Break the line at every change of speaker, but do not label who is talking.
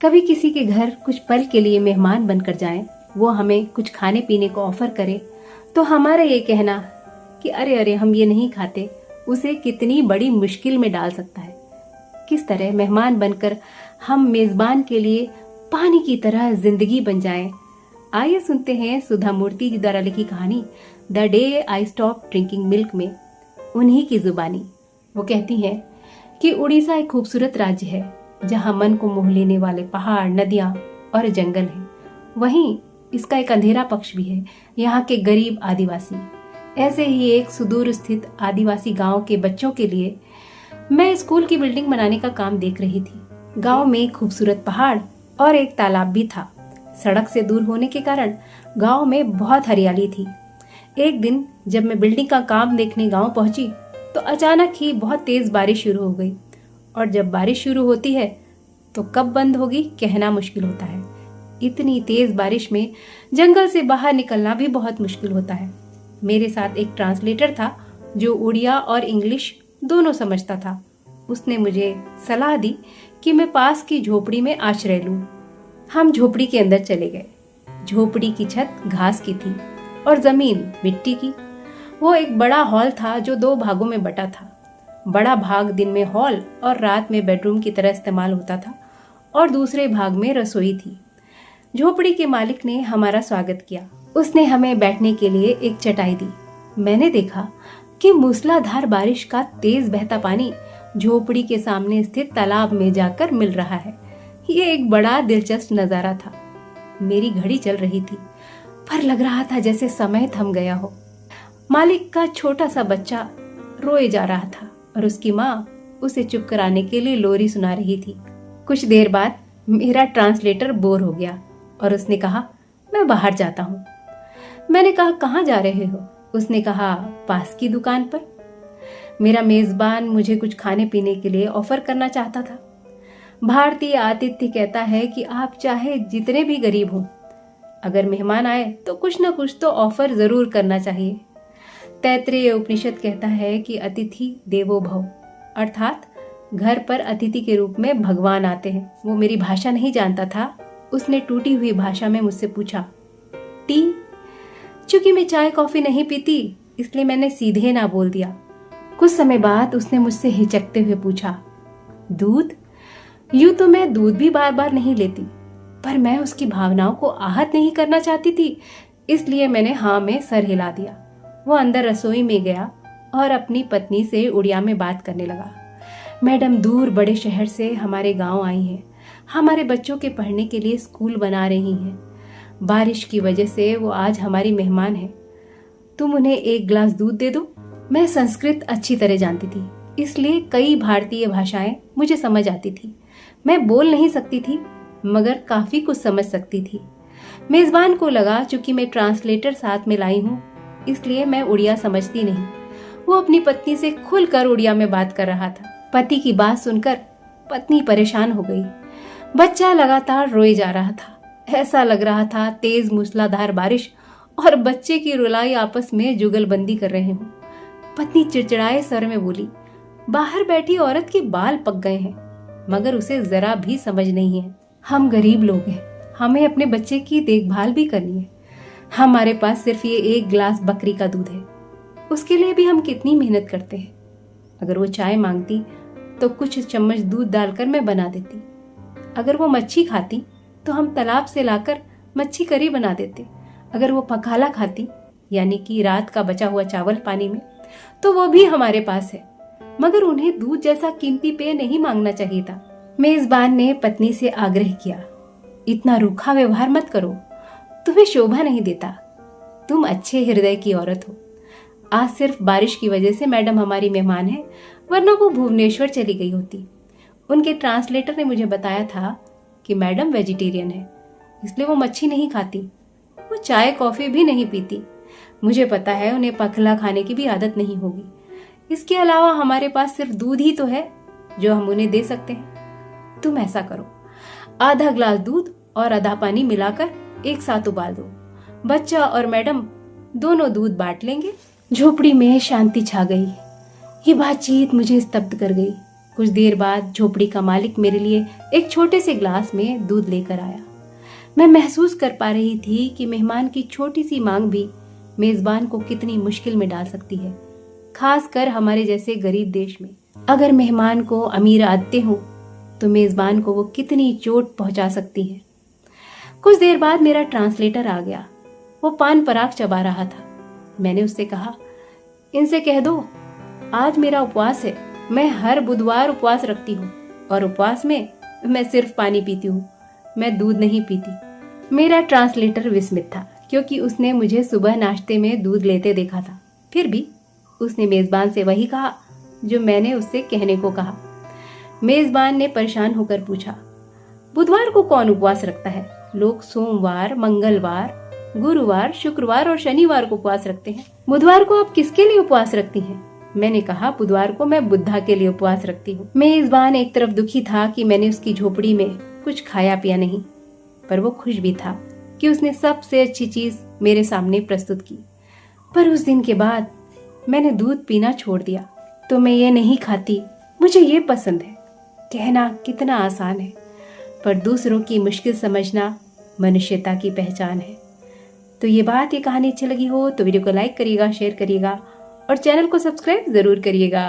कभी किसी के घर कुछ पल के लिए मेहमान बनकर जाएं, वो हमें कुछ खाने पीने को ऑफर करे, तो हमारा ये कहना कि अरे अरे हम ये नहीं खाते, उसे कितनी बड़ी मुश्किल में डाल सकता है। किस तरह मेहमान बनकर हम मेजबान के लिए पानी की तरह जिंदगी बन जाएं। आइए सुनते हैं सुधा मूर्ति जी द्वारा लिखी कहानी the day I stop drinking milk में उन्हीं की जुबानी। वो कहती हैं कि उड़ीसा एक खूबसूरत राज्य है जहाँ मन को मोह लेने वाले पहाड़, नदियाँ और जंगल हैं। वहीं इसका एक अंधेरा पक्ष भी है, यहाँ के गरीब आदिवासी। ऐसे ही एक सुदूर स्थित आदिवासी गांव के बच्चों के लिए मैं स्कूल की बिल्डिंग बनाने का काम देख रही थी। गांव में खूबसूरत पहाड़ और एक तालाब भी था। सड़क से दूर होने के कारण गांव में बहुत हरियाली थी। एक दिन जब मैं बिल्डिंग का काम देखने गांव पहुंची तो अचानक ही बहुत तेज बारिश शुरू हो गई, और जब बारिश शुरू होती है तो कब बंद होगी कहना मुश्किल होता है। इतनी तेज बारिश में जंगल से बाहर निकलना भी बहुत मुश्किल होता है। मेरे साथ एक ट्रांसलेटर था जो उड़िया और इंग्लिश दोनों समझता था। उसने मुझे सलाह दी कि मैं पास की झोपड़ी में आश्रय लूं। हम झोपड़ी के अंदर चले गए। झोपड़ी की छत घास की थी और जमीन मिट्टी की। वो एक बड़ा हॉल था जो 2 भागों में बटा था। बड़ा भाग दिन में हॉल और रात में बेडरूम की तरह इस्तेमाल होता था, और दूसरे भाग में रसोई थी। झोपड़ी के मालिक ने हमारा स्वागत किया। उसने हमें बैठने के लिए एक चटाई दी। मैंने देखा कि मूसलाधार बारिश का तेज बहता पानी झोपड़ी के सामने स्थित तालाब में जाकर मिल रहा है। ये एक बड़ा दिलचस्प नजारा था। मेरी घड़ी चल रही थी, पर लग रहा था जैसे समय थम गया हो। मालिक का छोटा सा बच्चा रोए जा रहा था और उसकी माँ उसे चुप कराने के लिए लोरी सुना रही थी। कुछ देर बाद मेरा ट्रांसलेटर बोर हो गया और उसने कहा, मैं बाहर जाता हूँ। मैंने कहा, कहाँ जा रहे हो? उसने कहा, पास की दुकान पर। मेरा मेजबान मुझे कुछ खाने पीने के लिए ऑफर करना चाहता था। भारतीय आतिथ्य कहता है कि आप चाहे जितने भी गरीब हो, अगर मेहमान आए तो कुछ न कुछ तो ऑफर जरूर करना चाहिए। तैत्तिरीय उपनिषद कहता है कि अतिथि देवो भव, अर्थात घर पर अतिथि के रूप में भगवान आते हैं। वो मेरी भाषा नहीं जानता था। उसने टूटी हुई भाषा में मुझसे पूछा, टी? चूंकि मैं चाय कॉफी नहीं पीती, इसलिए मैंने सीधे ना बोल दिया। कुछ समय बाद उसने मुझसे हिचकते हुए पूछा, दूध? यूं तो मैं दूध भी बार बार नहीं लेती, पर मैं उसकी भावनाओं को आहत नहीं करना चाहती थी, इसलिए मैंने हाँ में सर हिला दिया। वो अंदर रसोई में गया और अपनी पत्नी से उड़िया में बात करने लगा। मैडम दूर बड़े शहर से हमारे गांव आई हैं। हमारे बच्चों के पढ़ने के लिए स्कूल बना रही हैं। बारिश की वजह से वो आज हमारी मेहमान है। तुम उन्हें एक गिलास दूध दे दो। मैं संस्कृत अच्छी तरह जानती थी, इसलिए कई भारतीय भाषाएं मुझे समझ आती थी। मैं बोल नहीं सकती थी, मगर काफी कुछ समझ सकती थी। मेजबान को लगा चूंकि मैं ट्रांसलेटर साथ में लाई हूँ, इसलिए मैं उड़िया समझती नहीं। वो अपनी पत्नी से खुलकर उड़िया में बात कर रहा था। पति की बात सुनकर पत्नी परेशान हो गई। बच्चा लगातार रोए जा रहा था। ऐसा लग रहा था तेज मूसलाधार बारिश और बच्चे की रुलाई आपस में जुगलबंदी कर रहे हों। पत्नी चिड़चिड़ाए स्वर में बोली, बाहर बैठी औरत के बाल पक गए हैं, मगर उसे जरा भी समझ नहीं है। हम गरीब लोग हैं, हमें अपने बच्चे की देखभाल भी करनी है। हमारे पास सिर्फ ये 1 गिलास बकरी का दूध है, उसके लिए भी हम कितनी मेहनत करते हैं। अगर वो चाय मांगती तो कुछ चम्मच दूध डालकर मैं बना देती। अगर वो मच्छी खाती तो हम तालाब से लाकर मच्छी करी बना देते। अगर वो पखाला खाती, यानी कि रात का बचा हुआ चावल पानी में, तो वो भी हमारे पास है। मगर उन्हें दूध जैसा कीमती पेय नहीं मांगना चाहिए था। मेजबान ने पत्नी से आग्रह किया, इतना रूखा व्यवहार मत करो, तुम्हें शोभा नहीं देता। तुम अच्छे हृदय की औरत हो। आज सिर्फ बारिश की वजह से मैडम हमारी मेहमान है, वरना वो भुवनेश्वर चली गई होती। उनके ट्रांसलेटर ने मुझे बताया था कि मैडम वेजिटेरियन है, इसलिए वो मच्छी नहीं खाती। वो चाय कॉफी भी नहीं पीती। मुझे पता है उन्हें पखला खाने की भी आदत नहीं होगी। इसके अलावा हमारे पास सिर्फ दूध ही तो है जो हम उन्हें दे सकते हैं। तुम ऐसा करो, आधा गिलास दूध और आधा पानी मिलाकर एक साथ उबाल दो। बच्चा और मैडम दोनों दूध बांट लेंगे। झोपड़ी में शांति छा गई। ये बातचीत मुझे स्तब्ध कर गई। कुछ देर बाद झोपड़ी का मालिक मेरे लिए एक छोटे से ग्लास में दूध लेकर आया। मैं महसूस कर पा रही थी कि मेहमान की छोटी सी मांग भी मेजबान को कितनी मुश्किल में डाल सकती है, खासकर हमारे जैसे गरीब देश में। अगर मेहमान को अमीर आदतें हो तो मेजबान को वो कितनी चोट पहुंचा सकती है। कुछ देर बाद मेरा ट्रांसलेटर आ गया। वो पान पराग चबा रहा था। मैंने उससे कहा, इनसे कह दो आज मेरा उपवास है। मैं हर बुधवार उपवास रखती हूँ और उपवास में मैं सिर्फ पानी पीती हूँ, मैं दूध नहीं पीती। मेरा ट्रांसलेटर विस्मित था क्योंकि उसने मुझे सुबह नाश्ते में दूध लेते देखा था। फिर भी उसने मेजबान से वही कहा जो मैंने उससे कहने को कहा। मेजबान ने परेशान होकर पूछा, बुधवार को कौन उपवास रखता है? लोग सोमवार, मंगलवार, गुरुवार, शुक्रवार और शनिवार को उपवास रखते हैं। बुधवार को आप किसके लिए उपवास रखती हैं? मैंने कहा, बुधवार को मैं बुद्धा के लिए उपवास रखती हूँ। मेजबान एक तरफ दुखी था कि मैंने उसकी झोपड़ी में कुछ खाया पिया नहीं, पर वो खुश भी था कि उसने सबसे अच्छी चीज मेरे सामने प्रस्तुत की। पर उस दिन के बाद मैंने दूध पीना छोड़ दिया। तो मैं ये नहीं खाती, मुझे ये पसंद है, कहना कितना आसान है, पर दूसरों की मुश्किल समझना मनुष्यता की पहचान है। तो ये कहानी अच्छी लगी हो तो वीडियो को लाइक करिएगा, शेयर करिएगा और चैनल को सब्सक्राइब जरूर करिएगा।